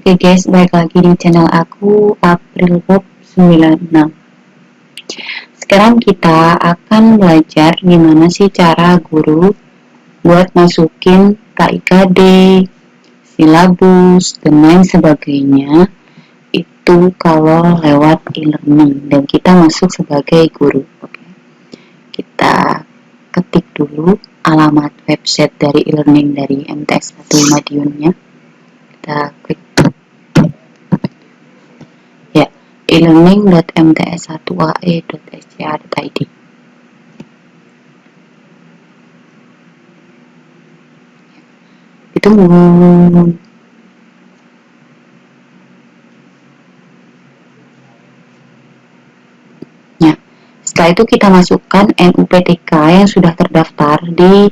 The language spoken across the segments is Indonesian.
Oke guys, balik lagi di channel aku April Bob 96. Sekarang kita akan belajar gimana sih cara guru buat masukin KIKD, silabus, dan lain sebagainya itu kalau lewat e-learning dan kita masuk sebagai guru. Oke. Kita ketik dulu alamat website dari e-learning dari MTS 1 Madiunnya. Kita klik ya, e-learning.mts1ae.sca.id. Ditunggu. Ya, setelah itu kita masukkan NUPTK yang sudah terdaftar di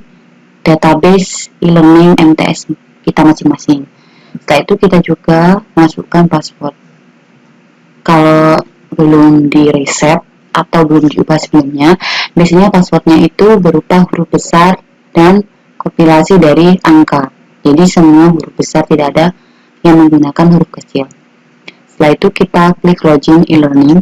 database e-learning MTS kita masing-masing. Setelah itu kita juga masukkan password. Kalau belum di reset atau belum diubah sebelumnya, biasanya passwordnya itu berupa huruf besar dan kompilasi dari angka. Jadi semua huruf besar, tidak ada yang menggunakan huruf kecil. Setelah itu kita klik login e-learning.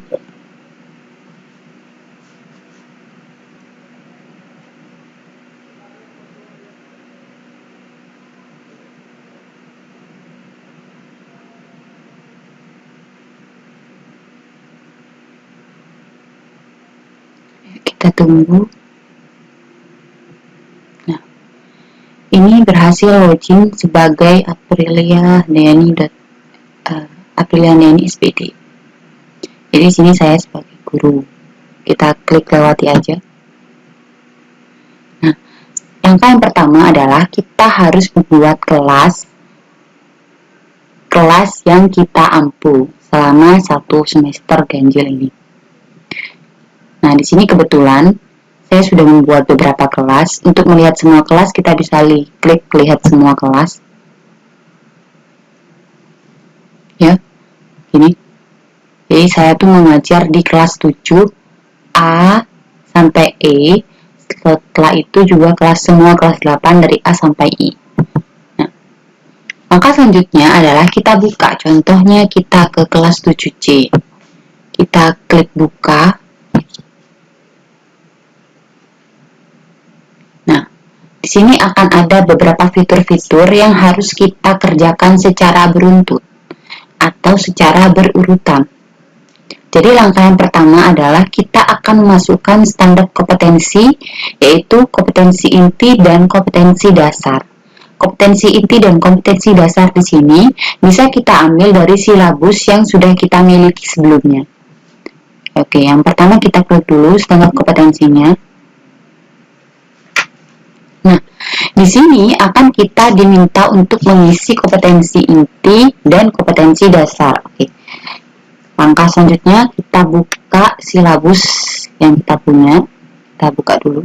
Kita tunggu. Nah, ini berhasil login sebagai Aprilia Neni SPD. Jadi sini saya sebagai guru. Kita klik lewati aja. Nah, langkah yang pertama adalah kita harus membuat kelas yang kita ampu selama 1 semester ganjil ini. Nah, di sini kebetulan saya sudah membuat beberapa kelas. Untuk melihat semua kelas, kita bisa klik lihat semua kelas. Ya, ini. Jadi saya tuh mengajar di kelas 7 A sampai E. Setelah itu juga semua kelas 8 dari A sampai I. Nah, langkah selanjutnya adalah kita buka. Contohnya kita ke kelas 7C. Kita klik buka. Di sini akan ada beberapa fitur-fitur yang harus kita kerjakan secara beruntun atau secara berurutan. Jadi langkah yang pertama adalah kita akan memasukkan standar kompetensi, yaitu kompetensi inti dan kompetensi dasar. Kompetensi inti dan kompetensi dasar di sini bisa kita ambil dari silabus yang sudah kita miliki sebelumnya. Oke, yang pertama kita klik dulu standar kompetensinya. Nah, di sini akan kita diminta untuk mengisi kompetensi inti dan kompetensi dasar. Oke. Langkah selanjutnya kita buka silabus yang kita punya. Kita buka dulu.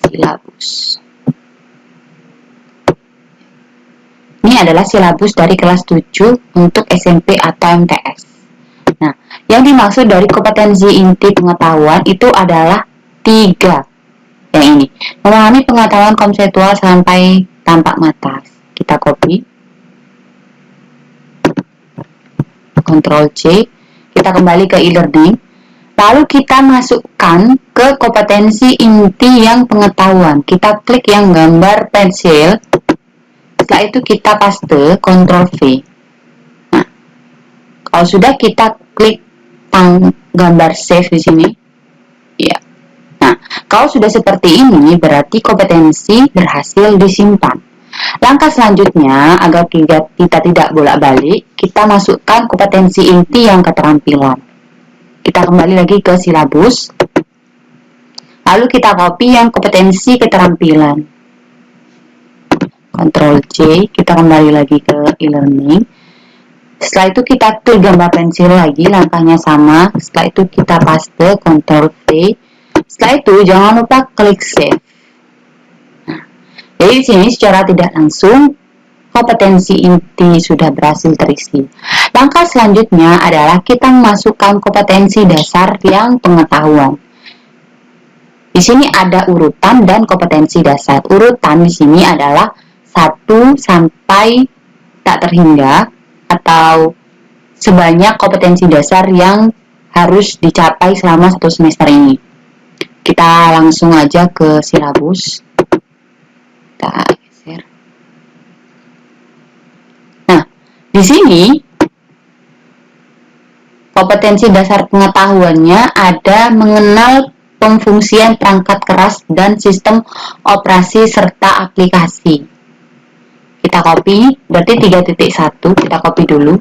Silabus. Ini adalah silabus dari kelas 7 untuk SMP atau MTS. Nah, yang dimaksud dari kompetensi inti pengetahuan itu adalah 3. Yang ini, memahami pengetahuan konseptual sampai tampak mata. Kita copy, Ctrl C, kita kembali ke e-learning, lalu kita masukkan ke kompetensi inti yang pengetahuan. Kita klik yang gambar pensil, setelah itu kita paste, Ctrl V. Nah, kalau sudah kita klik gambar save di sini, ya. Kalau sudah seperti ini, berarti kompetensi berhasil disimpan. Langkah selanjutnya, agar kita tidak bolak-balik, kita masukkan kompetensi inti yang keterampilan. Kita kembali lagi ke silabus. Lalu kita copy yang kompetensi keterampilan. Ctrl C, kita kembali lagi ke e-learning. Setelah itu kita klik gambar pensil lagi, langkahnya sama. Setelah itu kita paste, Ctrl V. Setelah itu jangan lupa klik save. Nah, jadi di sini secara tidak langsung kompetensi inti sudah berhasil terisi. Langkah selanjutnya adalah kita memasukkan kompetensi dasar yang pengetahuan. Di sini ada urutan dan kompetensi dasar. Urutan di sini adalah 1 sampai tak terhingga atau sebanyak kompetensi dasar yang harus dicapai selama 1 semester ini. Kita langsung aja ke silabus. Kita geser. Nah, di sini kompetensi dasar pengetahuannya ada mengenal pemfungsian perangkat keras dan sistem operasi serta aplikasi. Kita copy, berarti 3.1, kita copy dulu.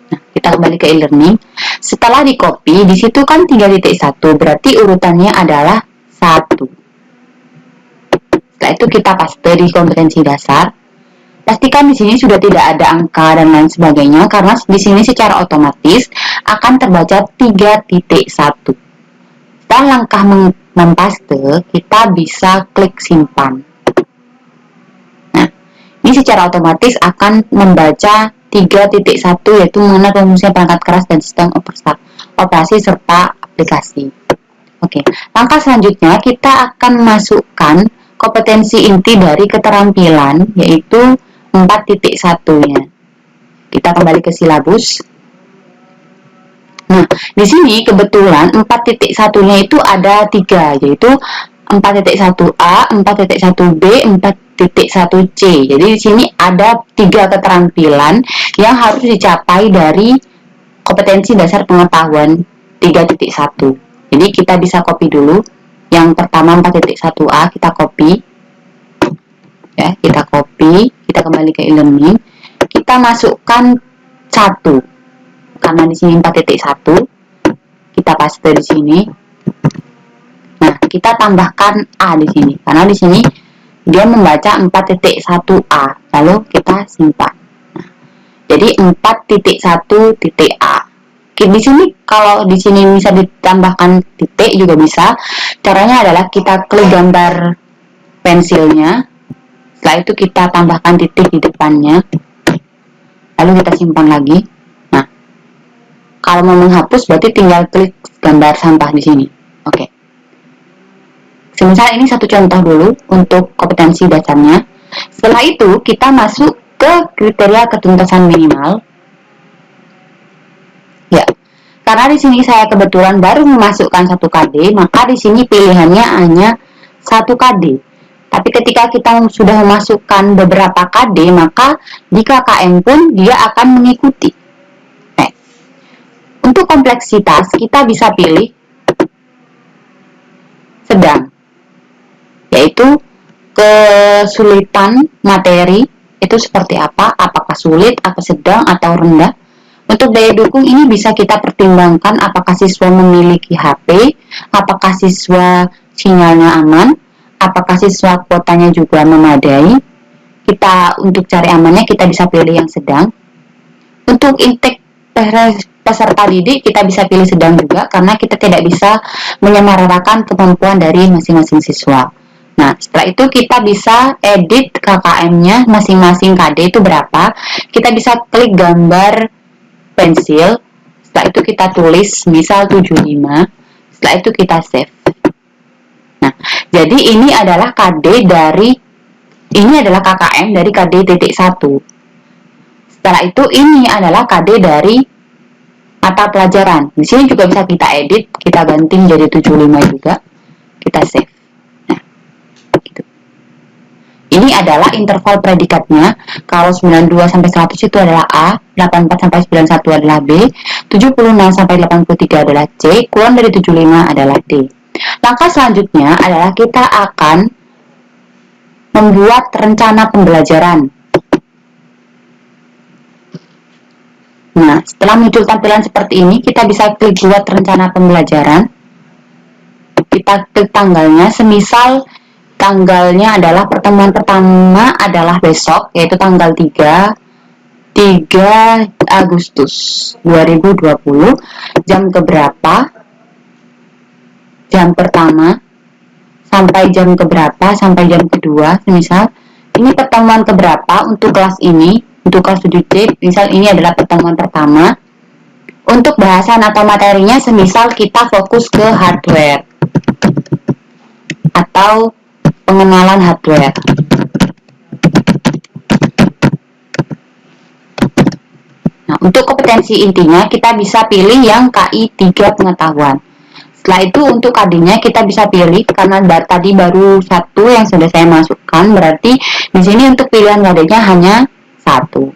Nah, kita kembali ke e-learning. Setelah di copy, di situ kan 3.1, berarti urutannya adalah 1. Setelah itu kita paste di kompetensi dasar. Pastikan di sini sudah tidak ada angka dan lain sebagainya karena di sini secara otomatis akan terbaca 3.1. Setelah langkah mempaste, kita bisa klik simpan. Nah, ini secara otomatis akan membaca 3.1 yaitu mengenal pemfungsian perangkat keras dan sistem operasi serta aplikasi. Oke, langkah selanjutnya kita akan masukkan kompetensi inti dari keterampilan yaitu 4.1-nya. Kita kembali ke silabus. Nah, di sini kebetulan 4.1-nya itu ada 3, yaitu 4.1a, 4.1b, 4.1c. Jadi di sini ada 3 keterampilan yang harus dicapai dari kompetensi dasar pengetahuan 3.1. Jadi kita bisa copy dulu. Yang pertama 4.1a kita copy. Ya, kita copy, kita kembali ke e-learning, kita masukkan 1 karena di sini 4.1, kita paste di sini. Nah, kita tambahkan a di sini karena di sini dia membaca 4.1a, lalu kita simpan. Nah, jadi 4.1.a. Di sini kalau di sini bisa ditambahkan titik juga bisa. Caranya adalah kita klik gambar pensilnya. Setelah itu kita tambahkan titik di depannya, lalu kita simpan lagi. Nah, kalau mau menghapus berarti tinggal klik gambar sampah di sini. Oke. Semisal ini satu contoh dulu untuk kompetensi dasarnya. Setelah itu kita masuk ke kriteria ketuntasan minimal. Ya, karena di sini saya kebetulan baru memasukkan 1 KD, maka di sini pilihannya hanya 1 KD. Tapi ketika kita sudah memasukkan beberapa KD, maka di KKM pun dia akan mengikuti. Untuk kompleksitas, kita bisa pilih sedang, yaitu kesulitan materi itu seperti apa, apakah sulit, apa sedang, atau rendah. Untuk daya dukung ini bisa kita pertimbangkan apakah siswa memiliki HP, apakah siswa sinyalnya aman, apakah siswa kuotanya juga memadai. Kita untuk cari amannya kita bisa pilih yang sedang. Untuk intake peserta didik kita bisa pilih sedang juga karena kita tidak bisa menyamaratakan kemampuan dari masing-masing siswa. Nah, setelah itu kita bisa edit KKM-nya masing-masing KD itu berapa. Kita bisa klik gambar pensil. Setelah itu kita tulis misal 75. Setelah itu kita save. Nah, jadi ini adalah KKM dari KD titik 1. Setelah itu ini adalah KD dari mata pelajaran. Di sini juga bisa kita edit, kita ganti menjadi 75 juga. Kita save. Nah, gitu. Ini adalah interval predikatnya. Kalau 92 sampai 100 itu adalah A, 84 sampai 91 adalah B, 76 sampai 83 adalah C, kurang dari 75 adalah D. Langkah selanjutnya adalah kita akan membuat rencana pembelajaran. Nah, setelah muncul tampilan seperti ini, kita bisa klik buat rencana pembelajaran. Kita klik tanggalnya, semisal tanggalnya adalah pertemuan pertama adalah besok, yaitu tanggal 3 Agustus 2020, jam keberapa, jam pertama, sampai jam keberapa, sampai jam kedua, misal ini pertemuan keberapa untuk kelas ini, untuk kelas 7C, misal ini adalah pertemuan pertama. Untuk bahasan atau materinya, semisal kita fokus ke hardware atau pengenalan hardware. Nah, untuk kompetensi intinya kita bisa pilih yang KI 3 pengetahuan. Setelah itu untuk KD-nya kita bisa pilih karena tadi baru satu yang sudah saya masukkan, berarti di sini untuk pilihan KD-nya hanya satu.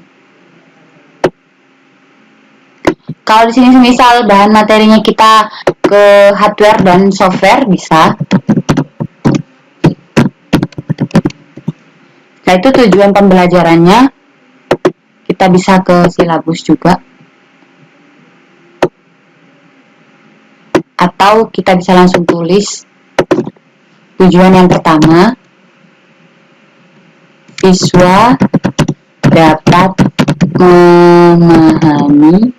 Kalau di sini misal bahan materinya kita ke hardware dan software bisa. Nah, itu tujuan pembelajarannya. Kita bisa ke silabus juga. Atau kita bisa langsung tulis. Tujuan yang pertama, siswa dapat memahami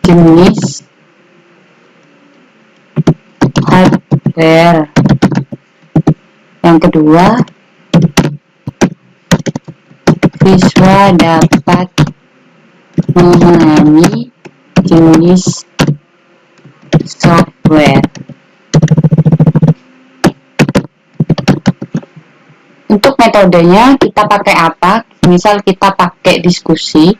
jenis hardware. Yang kedua, siswa dapat memahami jenis software. Untuk metodenya kita pakai apa? Misal kita pakai diskusi.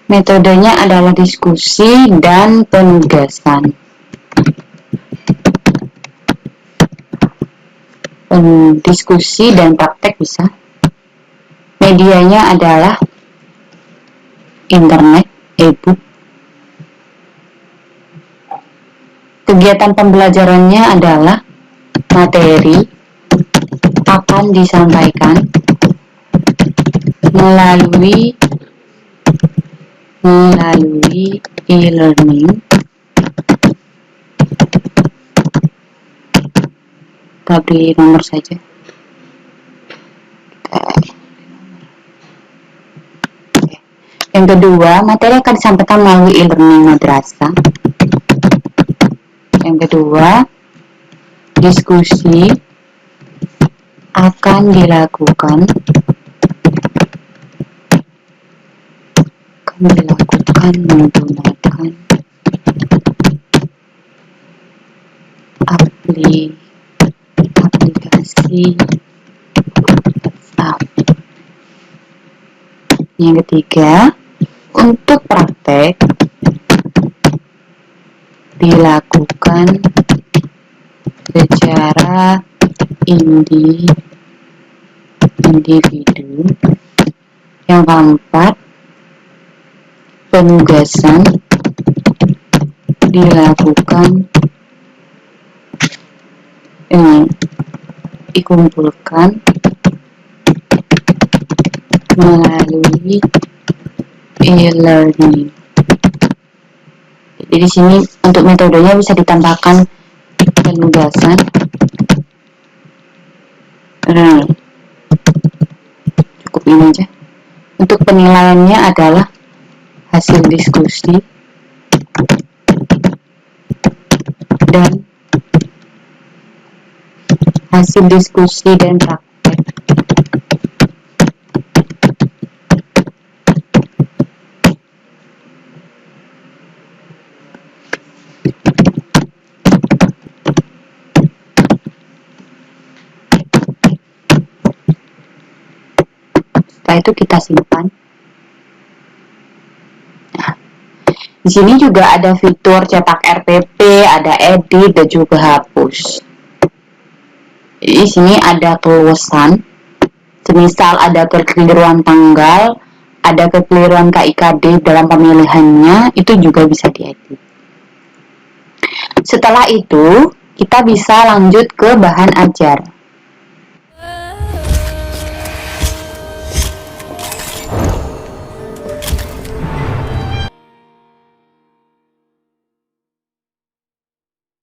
Metodenya adalah diskusi dan penugasan. Diskusi dan praktek bisa. Medianya adalah internet, e-book. Kegiatan pembelajarannya adalah materi akan disampaikan melalui e-learning, kita beri nomor saja. Yang kedua, materi akan disampaikan melalui e-learning madrasah. Yang kedua, diskusi akan dilakukan menggunakan aplikasi WhatsApp. Yang ketiga, untuk praktek dilakukan secara individu. Yang keempat, penugasan dilakukan dikumpulkan melalui e-learning. Jadi di sini untuk metodenya bisa ditambahkan penugasan. Cukup ini aja. Untuk penilaiannya adalah hasil diskusi dan praktek. Setelah itu kita simpan. Di sini juga ada fitur cetak RTP, ada edit, dan juga hapus. Di sini ada keluasan. Semisal ada kekeliruan tanggal, ada kekeliruan KIKD dalam pemilihannya, itu juga bisa diedit. Setelah itu, kita bisa lanjut ke bahan ajar.